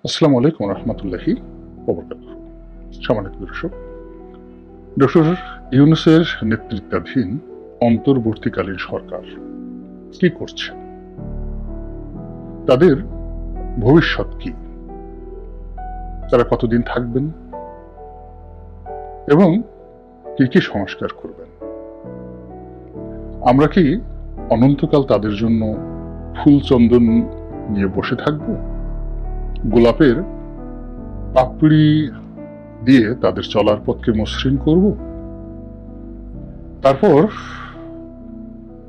আসসালামু আলাইকুম রহমতুল্লাহি ওবরাকাতুহু। সম্মানিত দর্শক, ডক্টর ইউনূসের নেতৃত্বাধীন অন্তর্বর্তীকালীন সরকার কি করছে, তাদের ভবিষ্যৎ কি, তারা কতদিন থাকবেন এবং কি কি সংস্কার করবেন? আমরা কি অনন্তকাল তাদের জন্য ফুল চন্দন নিয়ে বসে থাকব? গোলাপের পাপড়ি দিয়ে তাদের চলার পথকে মসৃণ করব? তারপর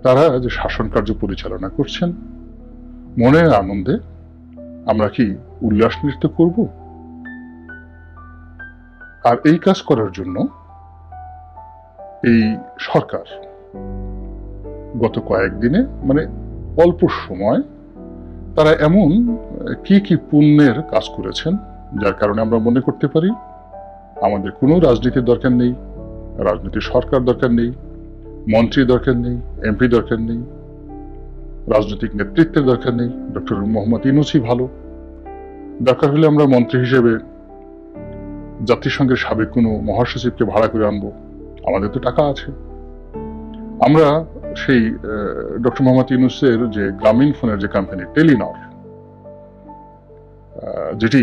তারা যে শাসন কার্য পরিচালনা করছেন, মনের আনন্দে আমরা কি উল্লাস নৃত্য করব? আর এই কাজ করার জন্য এই সরকার গত কয়েকদিনে অল্প সময় তারা এমন কি কি পুণ্যের কাজ করেছেন, যার কারণে আমরা মনে করতে পারি আমাদের কোনো রাজনীতির দরকার নেই, রাজনীতির সরকার দরকার নেই, মন্ত্রী দরকার নেই, এমপি দরকার নেই, রাজনৈতিক নেতৃত্বের দরকার নেই। ডক্টর মোহাম্মদ ইউনূসই ভালো। দরকার হলে আমরা মন্ত্রী হিসেবে জাতিসংঘের সাবেক কোনো মহাসচিবকে ভাড়া করে আনবো, আমাদের তো টাকা আছে। আমরা সেই ডক্টর মোহাম্মদ ইউনূসের যে গ্রামীণ ফোনের যে কোম্পানি টেলিনর, যেটি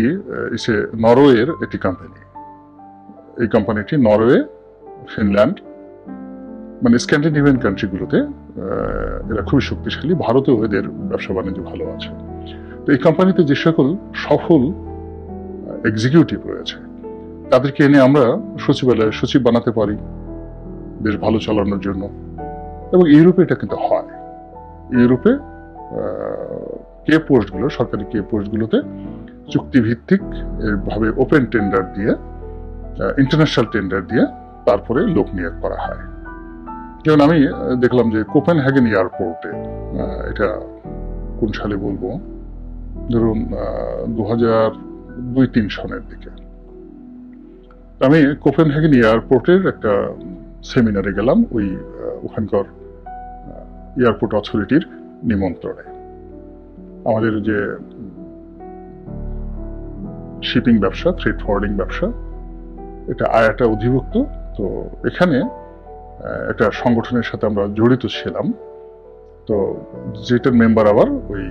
নরওয়ের একটি কোম্পানি, এই কোম্পানিটি নরওয়ে, ফিনল্যান্ড স্ক্যান্ডিনেভিয়ান কান্ট্রিগুলোতে এরা খুবই শক্তিশালী। ভারতেও এদের ব্যবসা বাণিজ্য ভালো আছে। তো এই কোম্পানিতে যে সকল সফল এক্সিকিউটিভ রয়েছে, তাদেরকে এনে আমরা সচিবালয়ের সচিব বানাতে পারি দেশ ভালো চালানোর জন্য। এবং ইউরোপে এটা কিন্তু হয়। ইউরোপে পোস্টগুলো, সরকারি পোস্টগুলোতে চুক্তিভিত্তিক ভাবে ওপেন টেন্ডার দিয়ে, ইন্টারন্যাশনাল টেন্ডার দিয়ে তারপরে লোক নিয়োগ করা হয়। যেমন আমি দেখলাম যে কোপেনহেগেন এয়ারপোর্টে, এটা কোন সালে বলবো, ধরুন 2002-03 সনের দিকে, আমি কোপেনহেগেন এয়ারপোর্টের একটা সেমিনারে গেলাম ওখানকার এয়ারপোর্ট অথরিটির নিমন্ত্রণে। আমাদের যে শিপিং ব্যবসা, ফ্রেট ফরওয়ার্ডিং ব্যবসা, এটা আয়াটা অধিভুক্ত। তো এখানে একটা সংগঠনের সাথে আমরা জড়িত ছিলাম, তো যেটার মেম্বার আবার ওই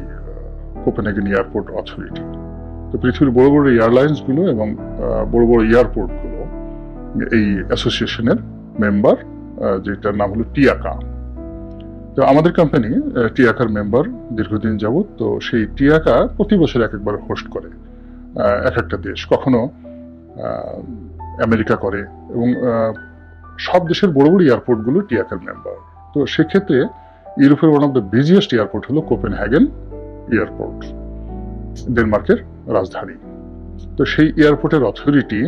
কোপেনহেগেন এয়ারপোর্ট অথরিটি। তো পৃথিবীর বড় বড় এয়ারলাইন্স গুলো এবং বড় বড় এয়ারপোর্ট গুলো এই অ্যাসোসিয়েশনের মেম্বার, যেটার নাম হলো টিয়াকা। তো আমাদের কোম্পানি টিয়াকার মেম্বার দীর্ঘদিন যাবত। তো সেই টিয়াকা প্রতি বছর একবার হোস্ট করে এক একটা দেশ, কখনো আমেরিকা করে, এবং সব দেশের বড় বড় এয়ারপোর্ট গুলো টিয়াকার মেম্বার। তো সেক্ষেত্রে ইউরোপের one of the busiest airport হলো কোপেনহেগেন এয়ারপোর্ট, ডেনমার্কের রাজধানী। তো সেই এয়ারপোর্টের অথরিটি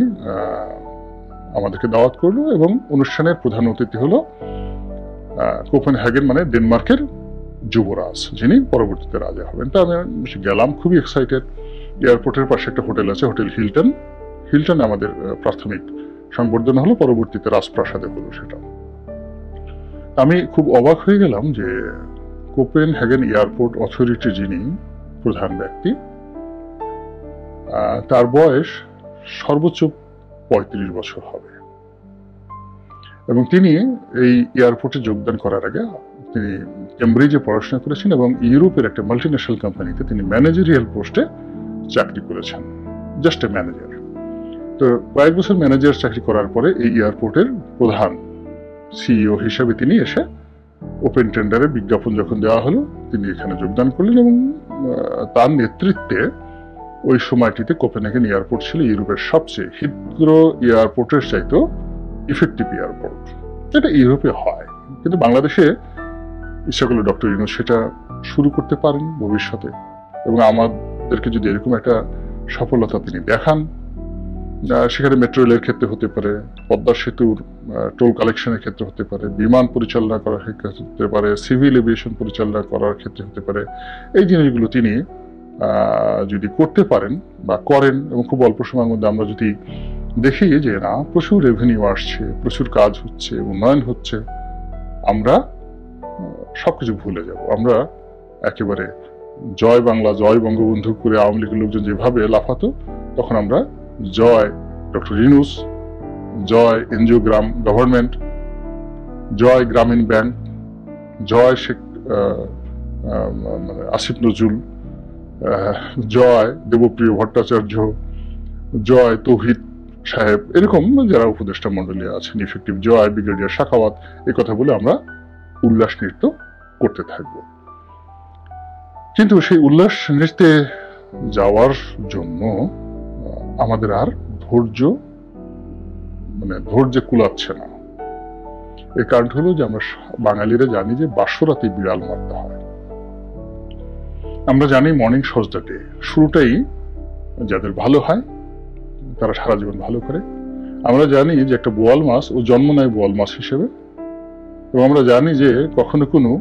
আমাদেরকে দাওয়াত করলো এবং অনুষ্ঠানের প্রধান অতিথি হলো কোপেনহেগেন ডেনমার্কের যুবরাজ, যিনি পরবর্তীতে রাজা হবেন। তো আমি গেলাম, খুবই এক্সাইটেড। এয়ারপোর্টের পাশে একটা হোটেল আছে, হোটেল হিলটন। হিলটন আমাদের প্রাথমিক সংবর্ধনা হলো, পরবর্তীতে রাজপ্রাসাদে হলো সেটা। আমি খুব অবাক হয়ে গেলাম যে কোপেনহেগেন এয়ারপোর্ট অথরিটি যিনি প্রধান ব্যক্তি, তার বয়স সর্বোচ্চ 35 বছর হবে, এবং তিনি এই এয়ারপোর্টে যোগদান করার আগে তিনি কেমব্রিজে পড়াশোনা করেছেন এবং ইউরোপের একটা মাল্টিন্যাশনাল কোম্পানিতে তিনি ম্যানেজারিয়াল পোস্টে চাকরি করেছেন, জাস্ট এ ম্যানেজার। তো কয়েক বছর ম্যানেজার চাকরি করার পরে এই এয়ারপোর্টের প্রধান সিইও হিসেবে তিনি এসে ওপেন টেন্ডারে বিজ্ঞাপন যখন দেওয়া হলো, তিনি এখানে যোগদান করলেন। এবং তার নেতৃত্বে ওই সময়টিতে কোপেনহেগেন এয়ারপোর্ট ছিল ইউরোপের সবচেয়ে হিথ্রো এয়ারপোর্টের চাইতেও ইফেক্টিভ এয়ারপোর্ট। এটা ইউরোপে হয়, কিন্তু বাংলাদেশে ইচ্ছা করলে ডক্টর ইউনূস সেটা শুরু করতে পারেন ভবিষ্যতে। এবং আমাদেরকে যদি এরকম একটা সফলতা তিনি দেখান, সেখানে মেট্রো রেলের ক্ষেত্রে হতে পারে, পদ্মা সেতুর টোল কালেকশনের ক্ষেত্রে হতে পারে, বিমান পরিচালনা করার ক্ষেত্রে হতে পারে, সিভিল এভিয়েশন পরিচালনা করার ক্ষেত্রে হতে পারে, এই জিনিসগুলো তিনি যদি করতে পারেন বা করেন, এবং খুব অল্প সময়ের মধ্যে আমরা যদি দেখি যে না প্রচুর রেভিনিউ আসছে, প্রচুর কাজ হচ্ছে, উন্নয়ন হচ্ছে, আমরা সবকিছু ভুলে যাব। আমরা একেবারে জয় বাংলা, জয় বঙ্গবন্ধু করে আওয়ামী লীগের লোকজন যেভাবে লাফাতো, তখন আমরা জয় ডক্টর ইউনূস, জয় এনজিও গভর্নমেন্ট, জয় গ্রামীণ ব্যাংক, জয় শেখ আসিফ নজরুল, জয় দেবপ্রিয় ভট্টাচার্য, জয় তৌহিদ সাহেব, এরকম যারা উপদেষ্টা মন্ডলী আছেন, ইফেক্টিভ জয় ব্রিগেডিয়ার শাখাওয়াত, এই কথা বলে আমরা উল্লাস নৃত্য করতে থাকব। কিন্তু সেই উল্লাস নৃত্যে যাওয়ার জন্য আমাদের আর ধৈর্য কুলাচ্ছে না। এর কারণ হলো যে আমরা বাঙালিরা জানি যে বাসরাতে বিড়াল মারতে হয়। আমরা জানি মর্নিং সজদা ডে শুরুটাই যাদের ভালো হয় তারা সারা জীবন ভালো করে। আমরা জানি যে একটা বোয়াল মাছ ও জন্ম নেয় বোয়াল মাছ হিসেবে, এবং আমরা জানি যে কখনো কোনো